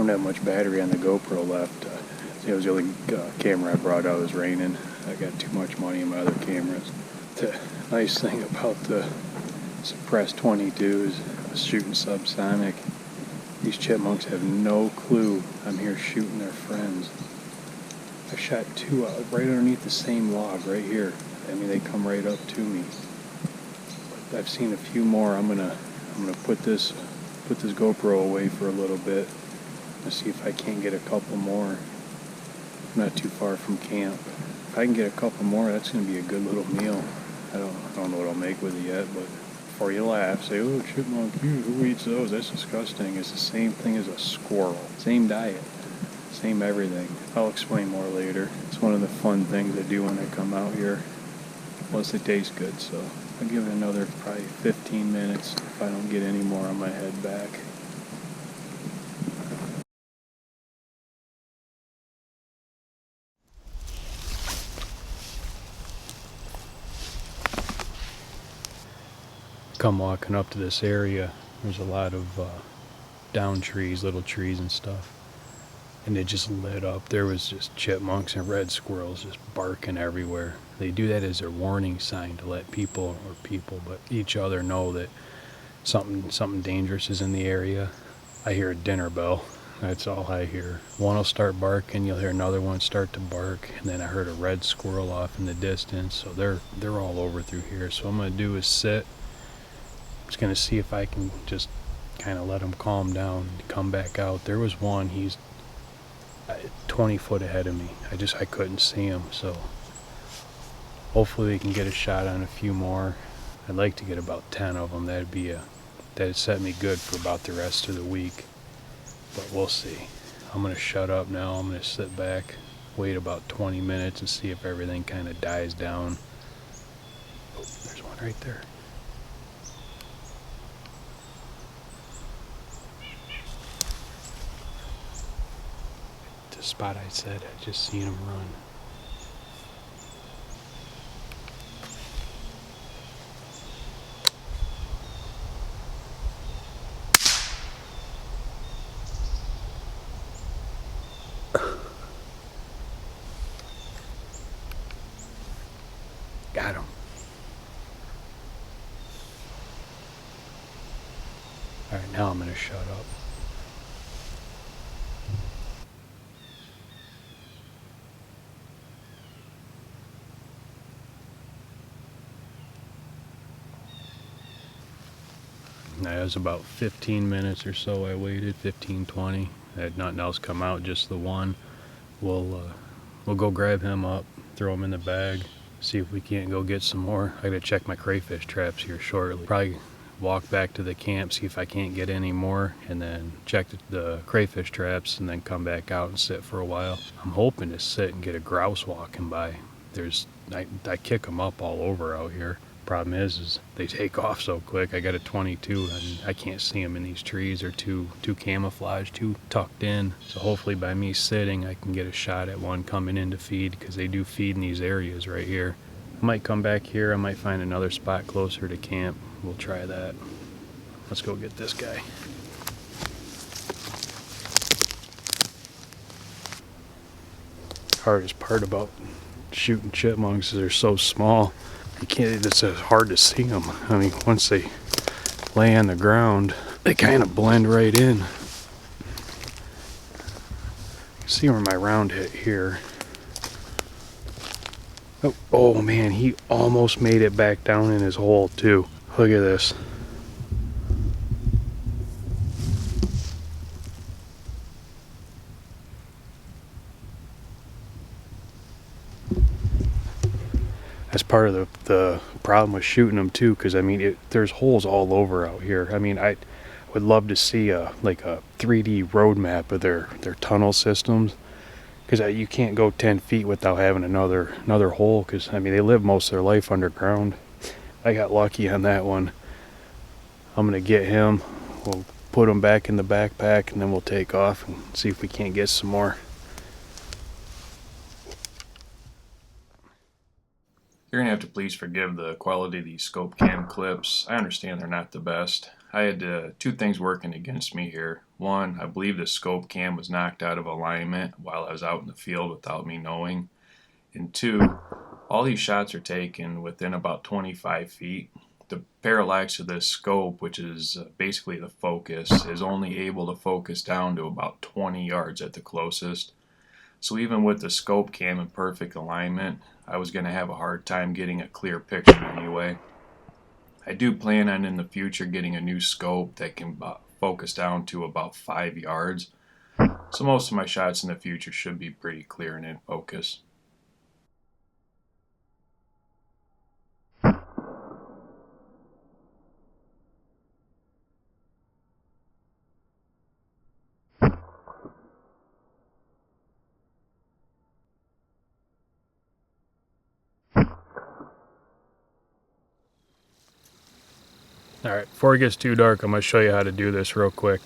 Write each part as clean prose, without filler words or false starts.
don't have much battery on the GoPro left. It was the only camera I brought out. It was raining. I got too much money in my other cameras. The nice thing about the suppressed 22 is shooting subsonic. These chipmunks have no clue I'm here shooting their friends. I shot two out right underneath the same log right here. I mean, they come right up to me. But I've seen a few more. I'm gonna put this GoPro away for a little bit and see if I can't get a couple more. I'm not too far from camp. If I can get a couple more, that's gonna be a good little meal. I don't know what I'll make with it yet, but before you laugh, say, "Oh, chipmunk, who eats those? That's disgusting." It's the same thing as a squirrel. Same diet, same everything. I'll explain more later. It's one of the fun things I do when I come out here. Plus, it tastes good, so I'll give it another probably 15 minutes. If I don't get any more, I'm gonna head back. Come walking up to this area, there's a lot of down trees, little trees and stuff, and it just lit up. There was just chipmunks and red squirrels just barking everywhere. They do that as their warning sign to let people, but each other know that something dangerous is in the area. I hear a dinner bell. That's all I hear. One will start barking, you'll hear another one start to bark, and then I heard a red squirrel off in the distance. So they're all over through here. So what I'm gonna do is sit. I'm just gonna see if I can just kind of let him calm down and come back out. There was one, he's 20 foot ahead of me. I couldn't see him, so hopefully we can get a shot on a few more. I'd like to get about 10 of them. That'd set me good for about the rest of the week, but we'll see. I'm gonna shut up now. I'm gonna sit back, wait about 20 minutes and see if everything kind of dies down. Oh, there's one right there. The spot I said, I just seen him run. Got him. Alright, now I'm gonna shut up. Now, it was about 15 minutes or so I waited, 15, 20. I had nothing else come out, just the one. We'll go grab him up, throw him in the bag, see if we can't go get some more. I gotta check my crayfish traps here shortly. Probably walk back to the camp, see if I can't get any more, and then check the crayfish traps, and then come back out and sit for a while. I'm hoping to sit and get a grouse walking by. I kick them up all over out here. Problem is they take off so quick. I got a 22 and I can't see them in these trees. They're too camouflaged, too tucked in. So hopefully by me sitting, I can get a shot at one coming in to feed, because they do feed in these areas right here. I might come back here. I might find another spot closer to camp. We'll try that. Let's go get this guy. Hardest part about shooting chipmunks is they're so small. It's hard to see them. I mean, once they lay on the ground, they kind of blend right in. You can see where my round hit here. Oh man, he almost made it back down in his hole too. Look at this. That's part of the problem with shooting them too, because I mean, there's holes all over out here. I mean, I would love to see a 3D road map of their tunnel systems, because you can't go 10 feet without having another hole, because I mean, they live most of their life underground. I got lucky on that one. I'm gonna get him. We'll put him back in the backpack, and then we'll take off and see if we can't get some more. You're gonna have to please forgive the quality of these scope cam clips. I understand they're not the best. I had two things working against me here. One, I believe the scope cam was knocked out of alignment while I was out in the field without me knowing. And two, all these shots are taken within about 25 feet. The parallax of this scope, which is basically the focus, is only able to focus down to about 20 yards at the closest. So even with the scope cam in perfect alignment, I was going to have a hard time getting a clear picture anyway. I do plan on in the future getting a new scope that can focus down to about 5 yards. So most of my shots in the future should be pretty clear and in focus. Alright, before it gets too dark, I'm going to show you how to do this real quick.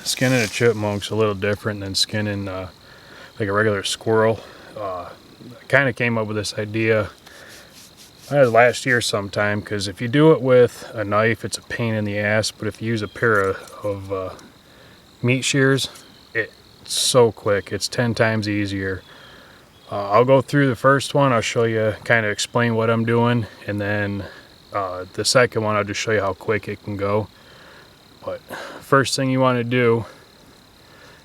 Skinning a chipmunk's a little different than skinning like a regular squirrel. I kind of came up with this idea last year sometime, because if you do it with a knife, it's a pain in the ass, but if you use a pair of meat shears, it's so quick. It's 10 times easier. I'll go through the first one, I'll show you, kind of explain what I'm doing, and then the second one, I'll just show you how quick it can go. But first thing you want to do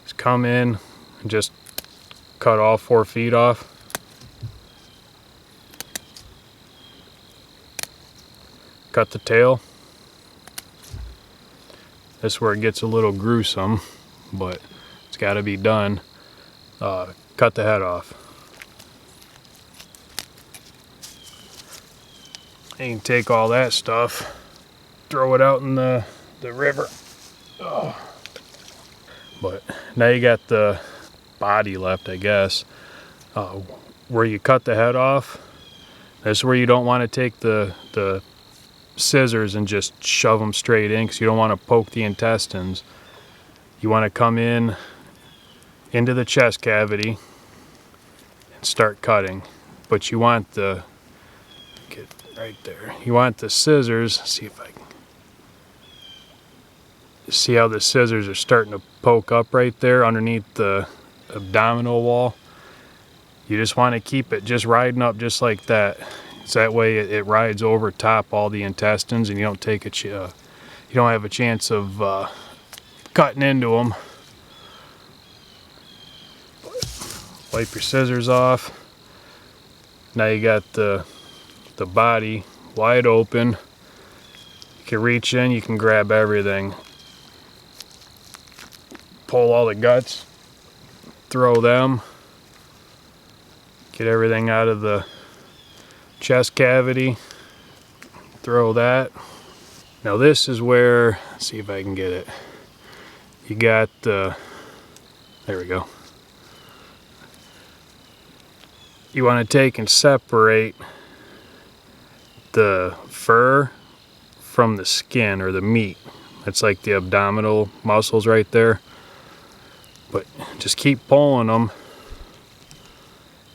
is come in and just cut all 4 feet off. Cut the tail. This is where it gets a little gruesome, but it's got to be done. Cut the head off. You can take all that stuff, throw it out in the river. Oh. But now you got the body left, I guess. Where you cut the head off, that's where you don't want to take the scissors and just shove them straight in, because you don't want to poke the intestines. You want to come in into the chest cavity and start cutting, but you want the, get right there, you want the scissors, see if I can, see how the scissors are starting to poke up right there underneath the abdominal wall. You just want to keep it just riding up just like that. So that way it rides over top all the intestines, and you don't take a you don't have a chance of cutting into them. Wipe your scissors off. Now you got the body wide open. You can reach in, you can grab everything. Pull all the guts, throw them. Get everything out of the chest cavity, throw that. Now this is where, let's see if I can get it. You got the, there we go. You want to take and separate the fur from the skin or the meat. That's like the abdominal muscles right there. But just keep pulling them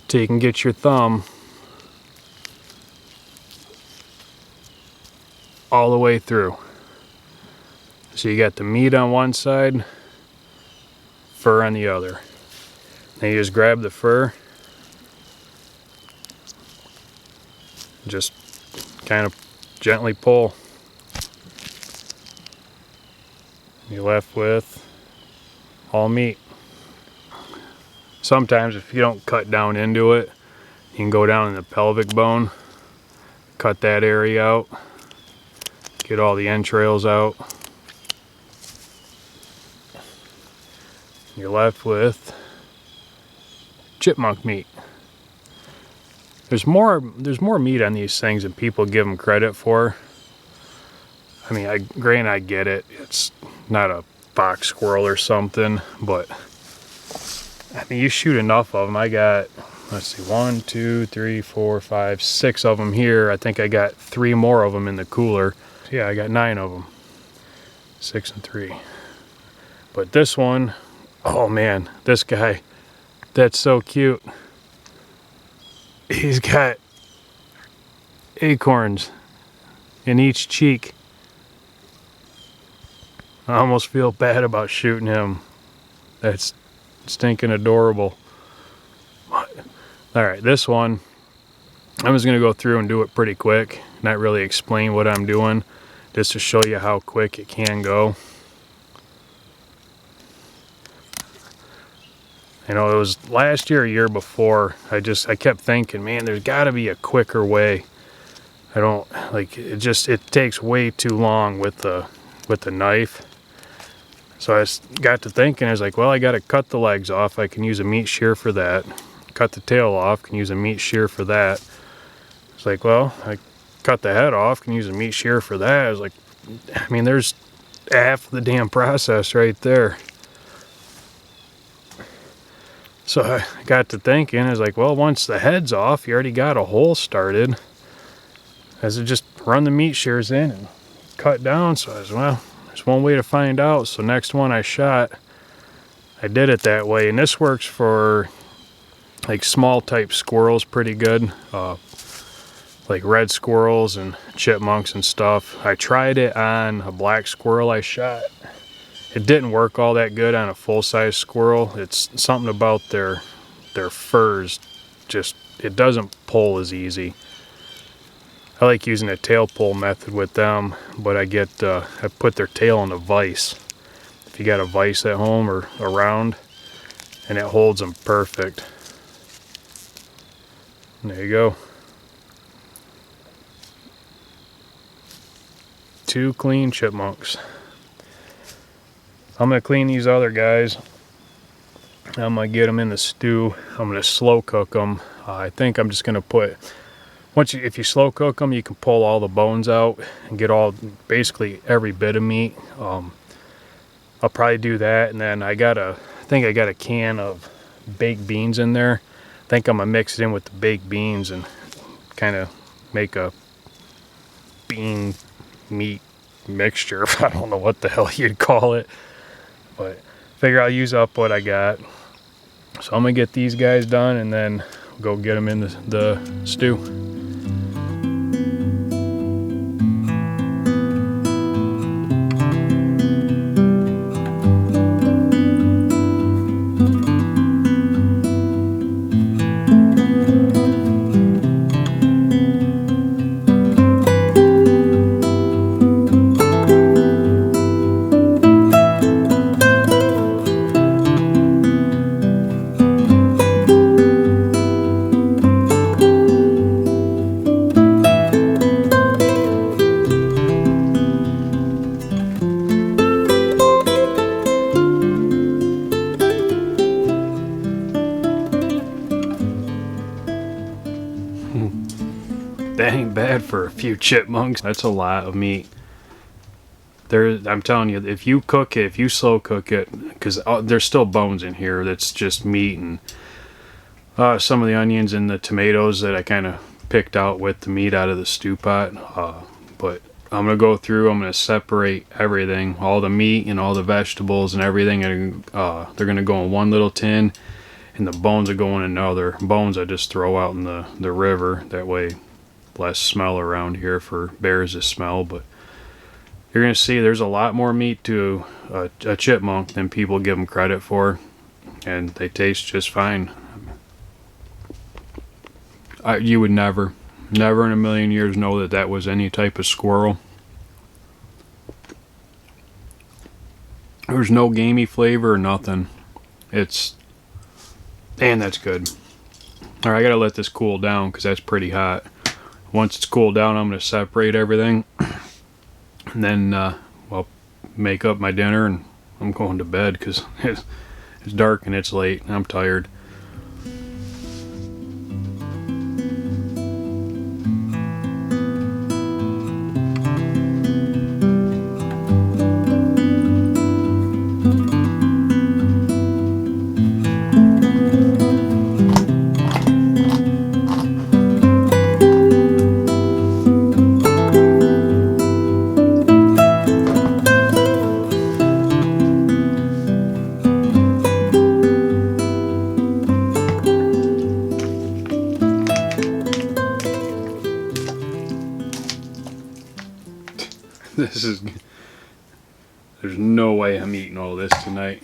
till you can get your thumb all the way through. So you got the meat on one side, fur on the other. Then you just grab the fur, just kind of gently pull. You're left with all meat. Sometimes if you don't cut down into it, you can go down in the pelvic bone, cut that area out, get all the entrails out. You're left with chipmunk meat. There's more meat on these things than people give them credit for. I mean, I get it. It's not a fox squirrel or something, but I mean, you shoot enough of them. I got, let's see, 1, 2, 3, 4, 5, 6 of them here. I think I got 3 more of them in the cooler. So yeah, I got 9 of them. 6 and 3. But this one, oh man, this guy, that's so cute. He's got acorns in each cheek. I almost feel bad about shooting him. That's stinking adorable. Alright, this one, I'm just going to go through and do it pretty quick. Not really explain what I'm doing, just to show you how quick it can go. You know, it was last year, a year before, I kept thinking, man, there's got to be a quicker way. I don't, like, it takes way too long with the knife. So I got to thinking, I was like, well, I got to cut the legs off. I can use a meat shear for that. Cut the tail off, can use a meat shear for that. It's like, well, I cut the head off, can use a meat shear for that. I was like, I mean, there's half the damn process right there. So I got to thinking, I was like, well, once the head's off, you already got a hole started. I said, just run the meat shears in and cut down. So I was, well, there's one way to find out. So next one I shot, I did it that way. And this works for like small type squirrels pretty good. Like red squirrels and chipmunks and stuff. I tried it on a black squirrel I shot. It didn't work all that good on a full-size squirrel. It's something about their furs, just, it doesn't pull as easy. I like using a tail pull method with them, but I put their tail in a vise. If you got a vise at home or around, and it holds them perfect. And there you go. 2 clean chipmunks. I'm going to clean these other guys. I'm going to get them in the stew. I'm going to slow cook them. I think I'm just going to put, if you slow cook them, you can pull all the bones out and get basically every bit of meat. I'll probably do that, and then I think I got a can of baked beans in there. I think I'm going to mix it in with the baked beans and kind of make a bean meat mixture. I don't know what the hell you'd call it, but figure I'll use up what I got. So I'm gonna get these guys done and then go get them in the stew. That ain't bad for a few chipmunks. That's a lot of meat. I'm telling you, if you cook it, if you slow cook it, because there's still bones in here, that's just meat, and some of the onions and the tomatoes that I kind of picked out with the meat out of the stew pot. But I'm going to go through, I'm going to separate everything, all the meat and all the vegetables and everything, and they're going to go in one little tin, and the bones are going in another. Bones I just throw out in the river, that way less smell around here for bears to smell. But you're going to see there's a lot more meat to a chipmunk than people give them credit for, and they taste just fine. You would never in a million years know that that was any type of squirrel. There's no gamey flavor or nothing. And that's good. Alright, I gotta let this cool down because that's pretty hot. Once it's cooled down, I'm going to separate everything, and then I'll make up my dinner, and I'm going to bed because it's dark and it's late and I'm tired. There's no way I'm eating all this tonight.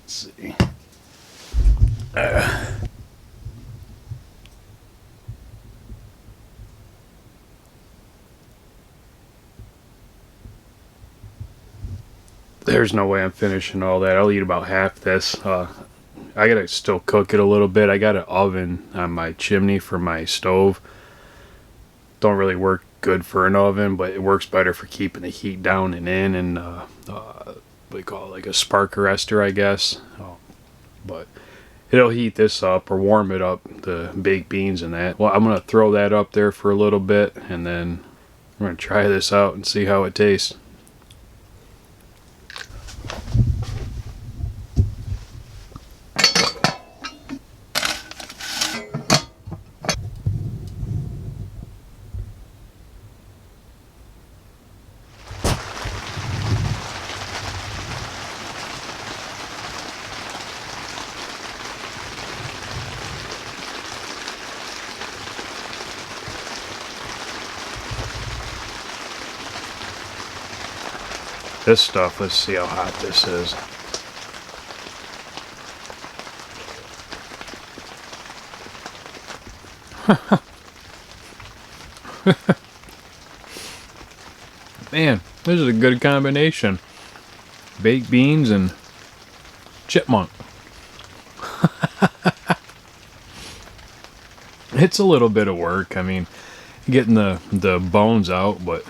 Let's see. There's no way I'm finishing all that. I'll eat about half this. I gotta still cook it a little bit. I got an oven on my chimney for my stove. Don't really work good for an oven, but it works better for keeping the heat down and in, and what do you call it, like a spark arrestor, I guess. But it'll heat this up or warm it up, the baked beans and that. Well, I'm gonna throw that up there for a little bit, and then I'm gonna try this out and see how it tastes. This stuff, let's see how hot this is. Man, this is a good combination. Baked beans and chipmunk. It's a little bit of work. I mean, getting the bones out, but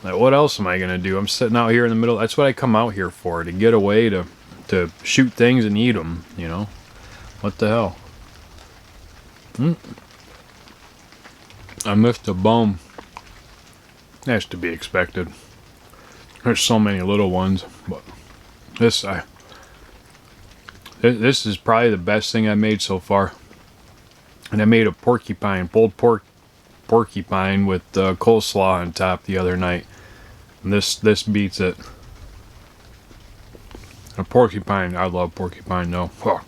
like, what else am I gonna do? I'm sitting out here in the middle. That's what I come out here for, to get away, to shoot things and eat them. You know, what the hell? I missed a bone. That's to be expected. There's so many little ones, but this is probably the best thing I made so far. And I made a porcupine, pulled porcupine with coleslaw on top the other night. And this beats it. A porcupine, I love porcupine though. Oh.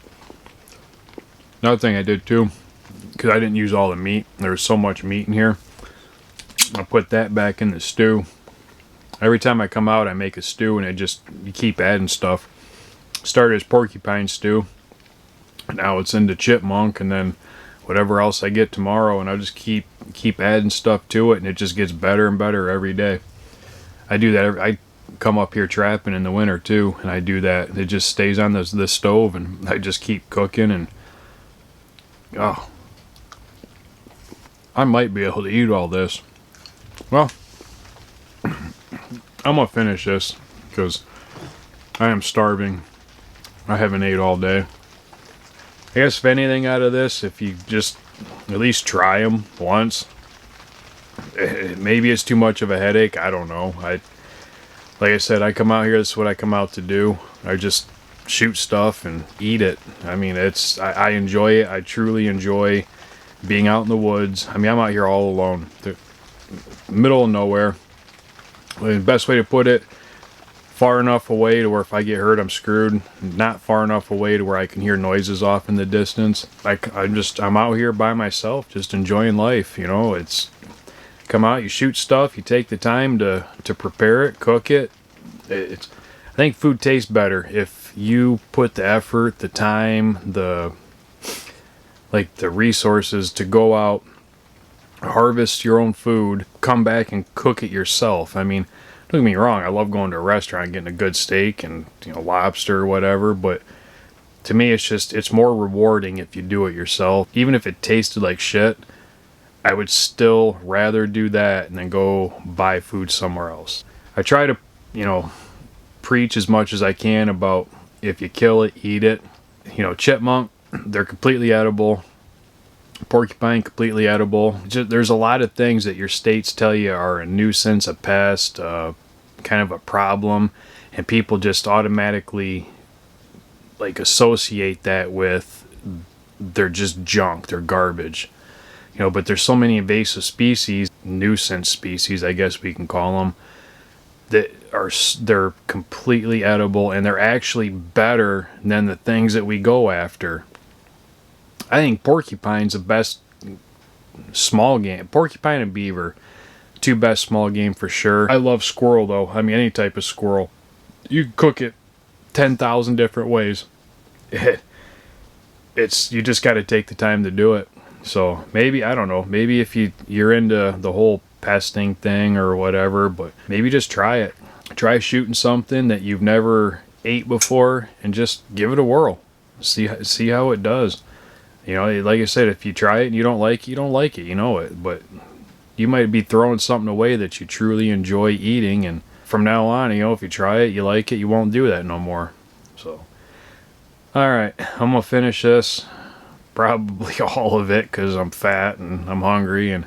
Another thing I did too, because I didn't use all the meat. There was so much meat in here. I put that back in the stew. Every time I come out, I make a stew, and you keep adding stuff. Started as porcupine stew. Now it's into chipmunk, and then whatever else I get tomorrow, and I'll just keep adding stuff to it, and it just gets better and better every day. I do that. I come up here trapping in the winter too, and I do that. It just stays on the stove, and I just keep cooking, and oh, I might be able to eat all this. Well, I'm gonna finish this because I am starving. I haven't ate all day. I guess if anything out of this, if you just at least try them once, maybe it's too much of a headache. I don't know. Like I said, I come out here. This is what I come out to do. I just shoot stuff and eat it. I mean, I enjoy it. I truly enjoy being out in the woods. I mean, I'm out here all alone, the middle of nowhere. The best way to put it, far enough away to where if I get hurt, I'm screwed. Not far enough away to where I can hear noises off in the distance. I'm out here by myself, just enjoying life. You know, it's come out, you shoot stuff, you take the time to prepare it, cook it. I think food tastes better if you put the effort, the time, the resources to go out, harvest your own food, come back and cook it yourself. I mean, don't get me wrong, I love going to a restaurant, getting a good steak and, lobster or whatever, but to me it's more rewarding if you do it yourself. Even if it tasted like shit, I would still rather do that than go buy food somewhere else. I try to, preach as much as I can about if you kill it, eat it. Chipmunk, they're completely edible. Porcupine, completely edible. There's a lot of things that your states tell you are a nuisance, a pest, kind of a problem, and people just automatically associate that with they're just junk, they're garbage. But there's so many invasive species, nuisance species, I guess we can call them, they're completely edible, and they're actually better than the things that we go after. I think porcupine's the best small game. Porcupine and beaver, two best small game for sure. I love squirrel though. I mean, any type of squirrel. You can cook it 10,000 different ways. It's you just got to take the time to do it. So maybe, I don't know, maybe if you're into the whole pesting thing or whatever, but maybe just try it. Try shooting something that you've never ate before and just give it a whirl. See how it does. You know, like I said, if you try it and you don't like it, you don't like it, you know it. But you might be throwing something away that you truly enjoy eating, and from now on, you know, if you try it, you like it, you won't do that no more. So, all right, I'm gonna finish this, probably all of it, because I'm fat and I'm hungry, and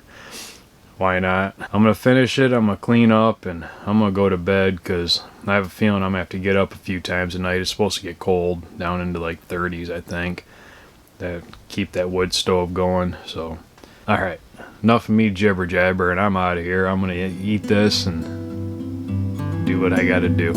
why not? I'm gonna finish it, I'm gonna clean up, and I'm gonna go to bed, because I have a feeling I'm gonna have to get up a few times a night. It's supposed to get cold, down into like 30s, I think. That keep that wood stove going. So, all right, enough of me jibber jabber, and I'm out of here. I'm gonna eat this and do what I gotta do.